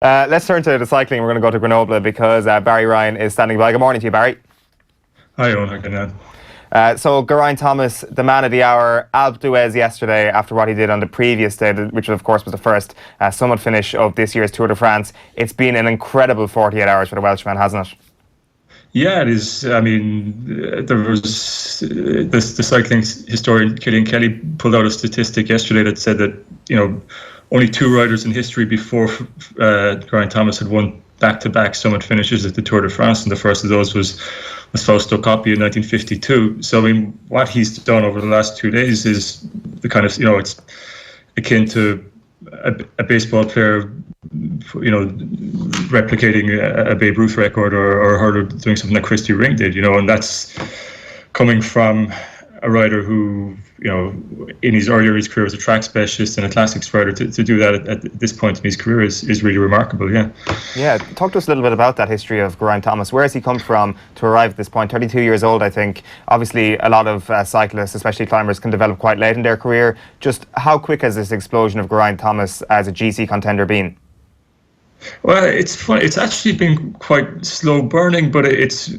Let's turn to the cycling. We're going to go to Grenoble because Barry Ryan is standing by. Good morning to you, Barry. Hi, Owen. How can I? So Geraint Thomas, the man of the hour, Alpe d'Huez yesterday after what he did on the previous day, which of course was the first summit finish of this year's Tour de France. It's been an incredible 48 hours for the Welshman, hasn't it? Yeah, it is. I mean, there was the cycling historian Killian Kelly pulled out a statistic yesterday that said that only two riders in history before Geraint Thomas had won back-to-back summit finishes at the Tour de France, and the first of those was Fausto Coppi in 1952. So, I mean, what he's done over the last 2 days is the kind of, it's akin to a baseball player, replicating a Babe Ruth record or a hurler doing something that Christy Ring did, and that's coming from a rider who, in his career was a track specialist and a classics rider. To do that at this point in his career is really remarkable, yeah. Yeah, talk to us a little bit about that history of Geraint Thomas. Where has he come from to arrive at this point? 32 years old, I think. Obviously, a lot of cyclists, especially climbers, can develop quite late in their career. Just how quick has this explosion of Geraint Thomas as a GC contender been? Well, it's funny. It's actually been quite slow burning, but it's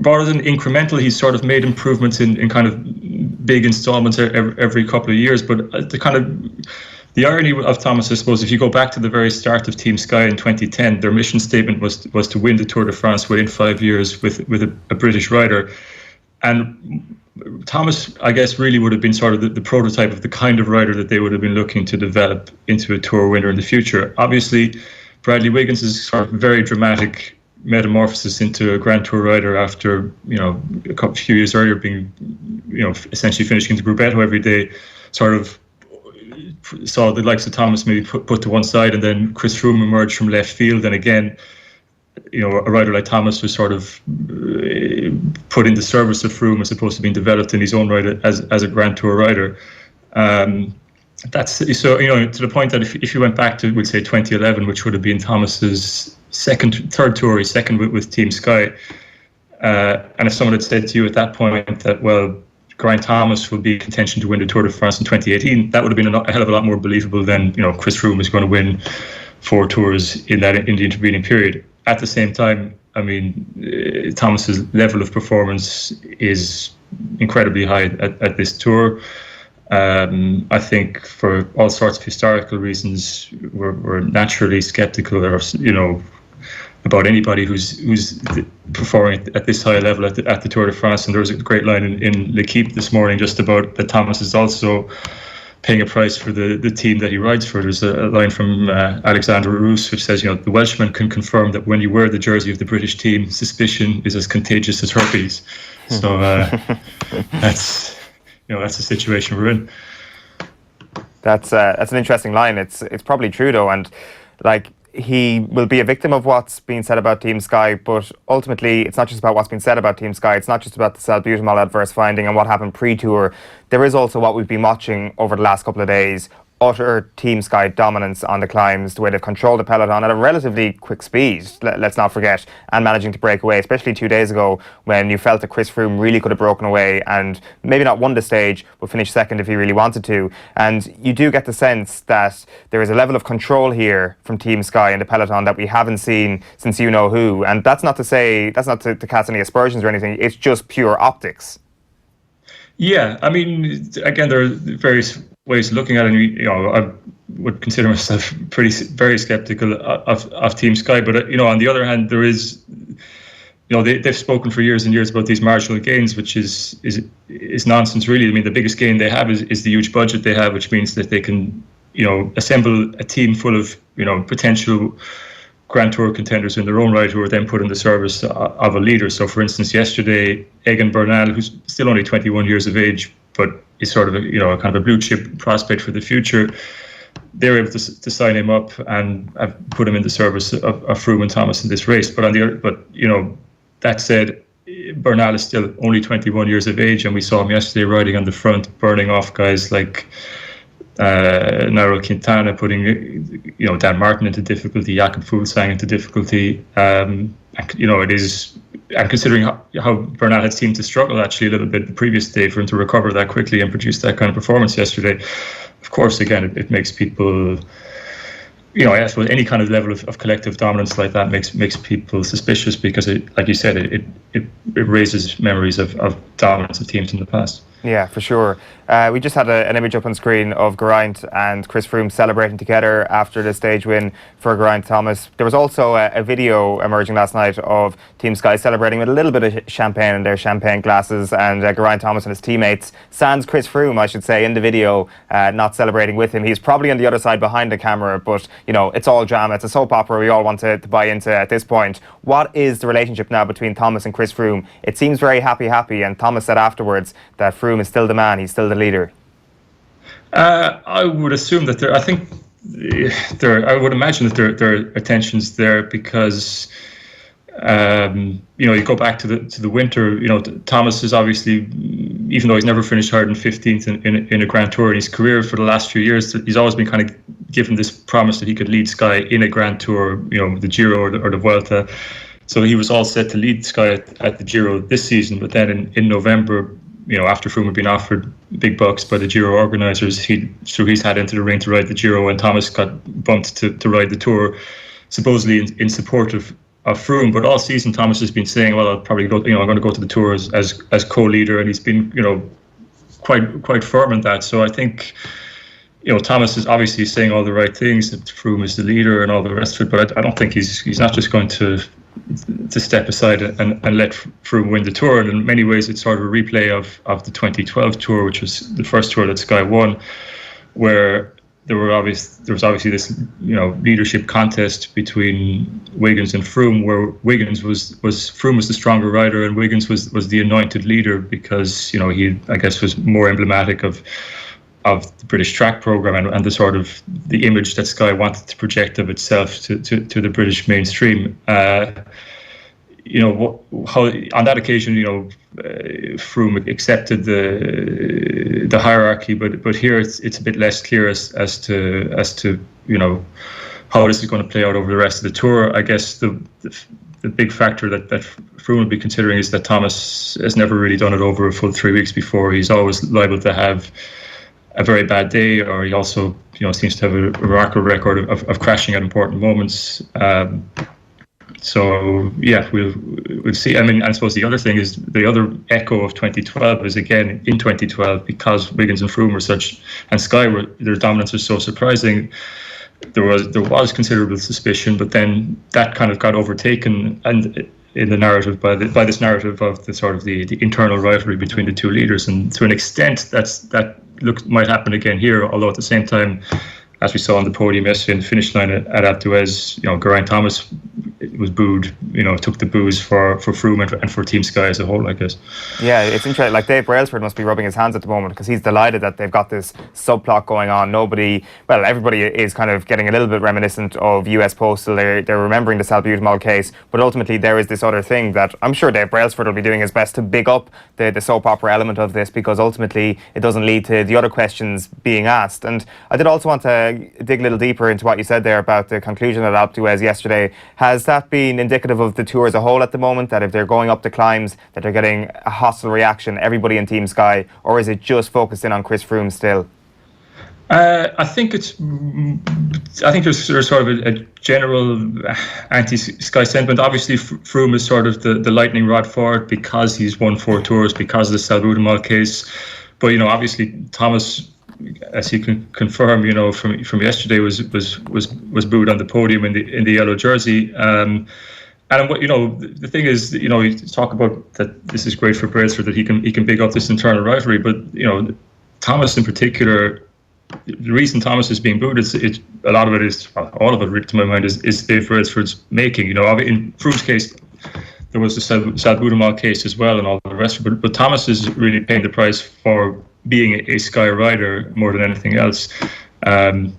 rather than incremental. He's sort of made improvements in kind of big installments every couple of years. But the irony of Thomas, I suppose, if you go back to the very start of Team Sky in 2010, their mission statement was to win the Tour de France within 5 years with a British rider. And Thomas, I guess, really would have been sort of the prototype of the kind of rider that they would have been looking to develop into a Tour winner in the future. Obviously, Bradley Wiggins' sort of very dramatic metamorphosis into a Grand Tour rider after, a few years earlier being, essentially finishing the Gruppetto every day, sort of saw the likes of Thomas maybe put to one side, and then Chris Froome emerged from left field. And again, a rider like Thomas was sort of put into service of Froome as opposed to being developed in his own right as a Grand Tour rider. That's so, to the point that if you went back to, we'd say 2011, which would have been Thomas's third tour, his second with Team Sky, and if someone had said to you at that point that, well, Geraint Thomas will be in contention to win the Tour de France in 2018, that would have been a hell of a lot more believable than Chris Froome is going to win 4 tours in the intervening period. At the same time, I mean, Thomas's level of performance is incredibly high at this tour. I think for all sorts of historical reasons, we're naturally skeptical about anybody who's performing at this high level at the Tour de France. And there was a great line in L'Equipe this morning just about that Thomas is also paying a price for the team that he rides for. There's a line from Alexander Roos which says, the Welshman can confirm that when you wear the jersey of the British team, suspicion is as contagious as herpes. So that's the situation we're in. That's an interesting line. It's probably true though, and he will be a victim of what's been said about Team Sky, but ultimately it's not just about what's been said about Team Sky. It's not just about the salbutamol adverse finding and what happened pre-tour. There is also what we've been watching over the last couple of days, utter Team Sky dominance on the climbs, the way they've controlled the peloton at a relatively quick speed, let's not forget, and managing to break away, especially 2 days ago when you felt that Chris Froome really could have broken away and maybe not won the stage, but finished second if he really wanted to. And you do get the sense that there is a level of control here from Team Sky and the peloton that we haven't seen since you know who. And that's not to cast any aspersions or anything, it's just pure optics. Yeah, I mean, again, there are various ways of looking at it. I would consider myself very skeptical of Team Sky. But on the other hand, there is, they've spoken for years and years about these marginal gains, which is nonsense, really. I mean, the biggest gain they have is the huge budget they have, which means that they can, assemble a team full of potential Grand Tour contenders in their own right, who are then put in the service of a leader. So, for instance, yesterday, Egan Bernal, who's still only 21 years of age, but is sort of a kind of a blue chip prospect for the future, they were able to sign him up and have put him in the service of Froome and Thomas in this race. But that said, Bernal is still only 21 years of age, and we saw him yesterday riding on the front, burning off guys like Nairo Quintana, putting Dan Martin into difficulty, Jakob Fuglsang into difficulty. It is, and considering how Bernal had seemed to struggle actually a little bit the previous day, for him to recover that quickly and produce that kind of performance yesterday, of course, again, it makes people I suppose any kind of level of collective dominance like that makes people suspicious, because like you said, it raises memories of dominance of teams in the past. Yeah, for sure. We just had an image up on screen of Geraint and Chris Froome celebrating together after the stage win for Geraint Thomas. There was also a video emerging last night of Team Sky celebrating with a little bit of champagne in their champagne glasses, and Geraint Thomas and his teammates, sans Chris Froome, I should say, in the video, not celebrating with him. He's probably on the other side behind the camera, but, it's all drama. It's a soap opera we all want to buy into at this point. What is the relationship now between Thomas and Chris Froome? It seems very happy, and Thomas said afterwards that Froome is still the man, he's still the leader. I would assume that I would imagine that there are tensions there, because you go back to the winter. Thomas is obviously, even though he's never finished higher than 15th in a Grand Tour in his career for the last few years, he's always been kind of given this promise that he could lead Sky in a Grand Tour, the Giro or the Vuelta. So he was all set to lead Sky at the Giro this season, but then in November, after Froome had been offered big bucks by the Giro organisers, he threw his hat into the ring to ride the Giro, and Thomas got bumped to ride the Tour, supposedly in support of Froome. But all season, Thomas has been saying, well, I'll probably go, I'm going to go to the Tour as co-leader, and he's been, quite firm in that. So I think, Thomas is obviously saying all the right things, that Froome is the leader and all the rest of it, but I don't think he's not just going to step aside and let Froome win the Tour. And in many ways, it's sort of a replay of the 2012 Tour, which was the first Tour that Sky won, where there was obviously this leadership contest between Wiggins and Froome, where Wiggins Froome was the stronger rider, and Wiggins was the anointed leader, because he, I guess, was more emblematic of the British track program and the sort of the image that Sky wanted to project of itself to the British mainstream. How on that occasion, Froome accepted the hierarchy, but here it's a bit less clear as to how this is going to play out over the rest of the Tour. I guess the big factor that Froome will be considering is that Thomas has never really done it over a full 3 weeks before. He's always liable to have a very bad day, or he also seems to have a remarkable record of crashing at important moments. So yeah, we'll see. I mean, I suppose the other thing is, the other echo of 2012 is, again, in 2012, because Wiggins and Froome were such, and Sky their dominance was so surprising, there was considerable suspicion, but then that kind of got overtaken and in the narrative by this narrative of the sort of the internal rivalry between the two leaders. And to an extent, that might happen again here, although at the same time, as we saw on the podium yesterday in the finish line at Alpe d'Huez, Geraint Thomas was booed, took the boos for Froome and for Team Sky as a whole, I guess. Yeah, it's interesting. Like, Dave Brailsford must be rubbing his hands at the moment, because he's delighted that they've got this subplot going on. Everybody is kind of getting a little bit reminiscent of US Postal. They're remembering the salbutamol case, but ultimately there is this other thing that I'm sure Dave Brailsford will be doing his best to big up the soap opera element of this, because ultimately it doesn't lead to the other questions being asked. And I did also want to dig a little deeper into what you said there about the conclusion at Alpe d'Huez yesterday. Has that been indicative of the Tour as a whole at the moment, that if they're going up the climbs that they're getting a hostile reaction, everybody in Team Sky, or is it just focused in on Chris Froome still? I think there's sort of a general anti-Sky sentiment. Obviously, Froome is sort of the lightning rod for it, because he's won 4 tours, because of the salbutamol case. But obviously Thomas, as you can confirm, from yesterday, was booed on the podium in the yellow jersey. And what the thing is, you talk about that this is great for Brailsford, that he can big up this internal rivalry, but Thomas in particular, the reason Thomas is being booed, a lot of it is, all of it to my mind, is Dave Brailsford's making. In Froome's case, there was the salbutamol case as well and all the rest of it, but Thomas is really paying the price for being a Sky rider more than anything else. And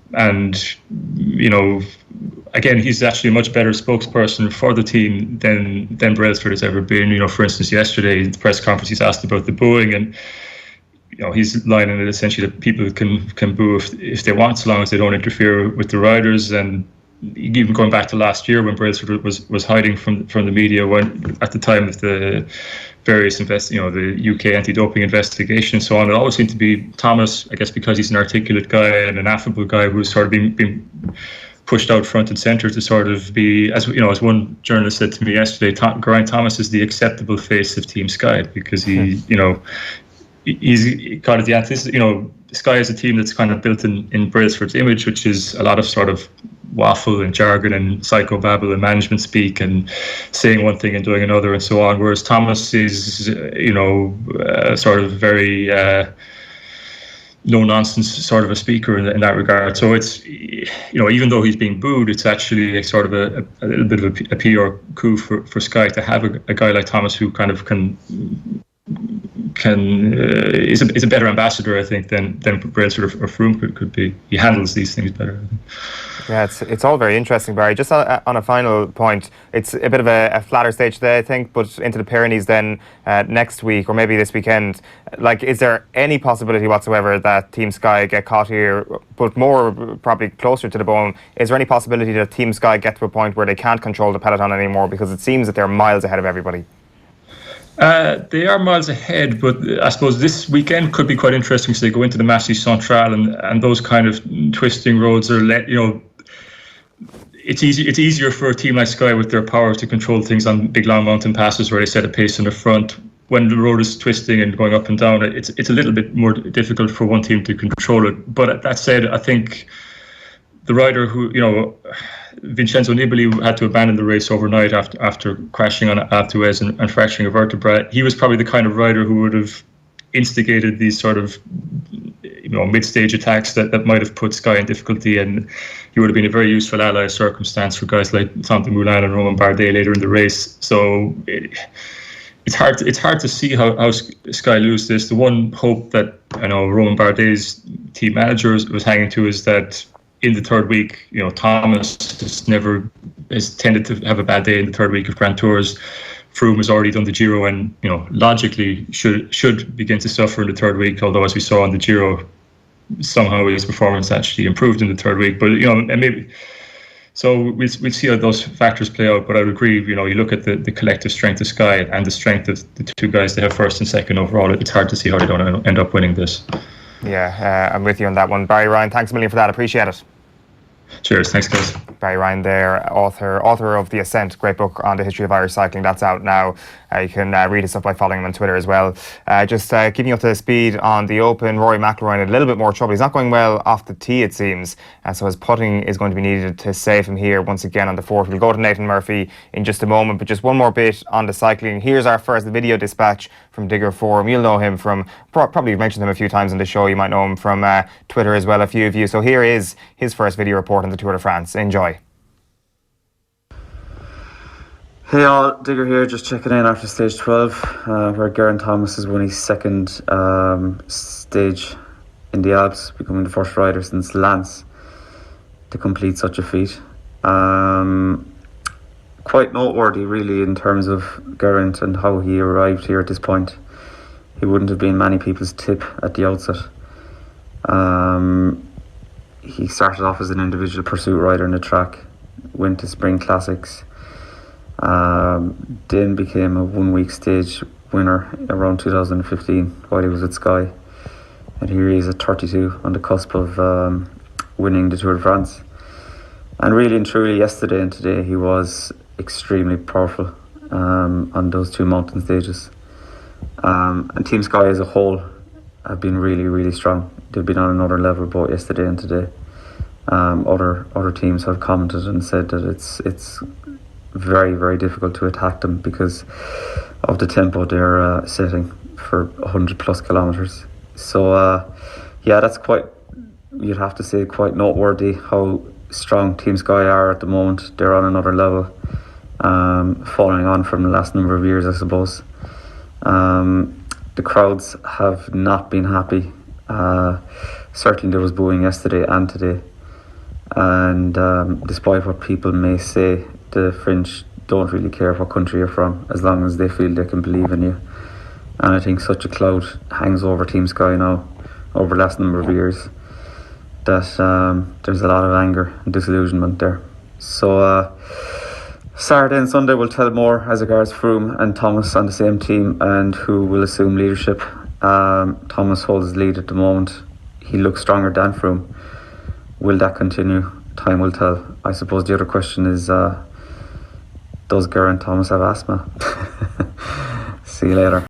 again, he's actually a much better spokesperson for the team than Brailsford has ever been. For instance, yesterday in the press conference, he's asked about the booing, and he's lining it essentially that people can boo if they want, so long as they don't interfere with the riders. And even going back to last year, when Brailsford was hiding from the media, when at the time of the various the UK anti-doping investigation and so on, it always seemed to be Thomas, I guess because he's an articulate guy and an affable guy who's sort of been pushed out front and centre to sort of be, as you know, as one journalist said to me yesterday, Geraint Thomas is the acceptable face of Team Sky, because he's kind of the antithesis. Sky is a team that's kind of built in Brailsford's image, which is a lot of sort of waffle and jargon and psychobabble and management speak and saying one thing and doing another and so on. Whereas Thomas is, sort of very no nonsense sort of a speaker in that regard. So it's, even though he's being booed, it's actually a sort of a little bit of a PR coup for Sky to have a guy like Thomas who kind of is a better ambassador, I think, than Brailsford or Froome could be. He handles these things better, I think. Yeah, it's all very interesting, Barry. Just on a final point, it's a bit of a flatter stage today, I think, but into the Pyrenees then next week, or maybe this weekend. Like, is there any possibility whatsoever that Team Sky get caught here, but more probably closer to the bone? Is there any possibility that Team Sky get to a point where they can't control the peloton anymore, because it seems that they're miles ahead of everybody? They are miles ahead, but I suppose this weekend could be quite interesting. So they go into the Massif Central, and those kind of twisting roads are it's easier for a team like Sky with their power to control things on big long mountain passes where they set a pace in the front. When the road is twisting and going up and down, it's a little bit more difficult for one team to control it. But that said, I think the rider who, Vincenzo Nibali had to abandon the race overnight after crashing on Alpe d'Huez and fracturing a vertebra. He was probably the kind of rider who would have instigated these sort of mid-stage attacks that might have put Sky in difficulty, and he would have been a very useful ally of circumstance for guys like Tom Dumoulin and Romain Bardet later in the race. So it's hard to see how Sky lose this. The one hope that Romain Bardet's team manager was hanging to is that in the third week, Thomas has tended to have a bad day in the third week of Grand Tours. Froome has already done the Giro and, logically should begin to suffer in the third week, although as we saw on the Giro, somehow his performance actually improved in the third week. But, and maybe, so we'll see how those factors play out. But I would agree, you look at the collective strength of Sky and the strength of the two guys they have first and second overall, it's hard to see how they don't end up winning this. Yeah, I'm with you on that one. Barry Ryan, thanks a million for that. Appreciate it. Cheers. Thanks, guys. Barry Ryan there, author of The Ascent, great book on the history of Irish cycling. That's out now. You can read his stuff by following him on Twitter as well. Just keeping you up to speed on the Open, Rory McIlroy in a little bit more trouble. He's not going well off the tee, it seems. So his putting is going to be needed to save him here once again on the fourth. We'll go to Nathan Murphy in just a moment, but just one more bit on the cycling. Here's our first video dispatch from Digger Forum. You'll know him from, probably mentioned him a few times on the show. You might know him from Twitter as well, a few of you. So here is his first video report on the Tour de France. Enjoy. Hey all, Digger here, just checking in after stage 12, where Geraint Thomas has won his second stage in the Alps, becoming the first rider since Lance to complete such a feat. Quite noteworthy really in terms of Geraint and how he arrived here at this point. He wouldn't have been many people's tip at the outset. He started off as an individual pursuit rider in the track, went to Spring Classics, then became a 1 week stage winner around 2015 while he was at Sky, and here he is at 32 on the cusp of winning the Tour de France. And really and truly, yesterday and today he was extremely powerful on those two mountain stages, and Team Sky as a whole have been really strong. They've been on another level both yesterday and today. Other teams have commented and said that it's very difficult to attack them because of the tempo they're setting for 100 plus kilometers. So that's quite, you'd have to say, quite noteworthy how strong Team Sky are at the moment. They're on another level, following on from the last number of years, I suppose. The crowds have not been happy. Certainly there was booing yesterday and today, and despite what people may say, the French don't really care what country you're from as long as they feel they can believe in you. And I think such a cloud hangs over Team Sky now over the last number of years that there's a lot of anger and disillusionment there. So Saturday and Sunday will tell more as regards Froome and Thomas on the same team and who will assume leadership. Thomas holds lead at the moment. He looks stronger than Froome. Will that continue? time will tell. I suppose the other question is, does Geraint Thomas have asthma? See you later.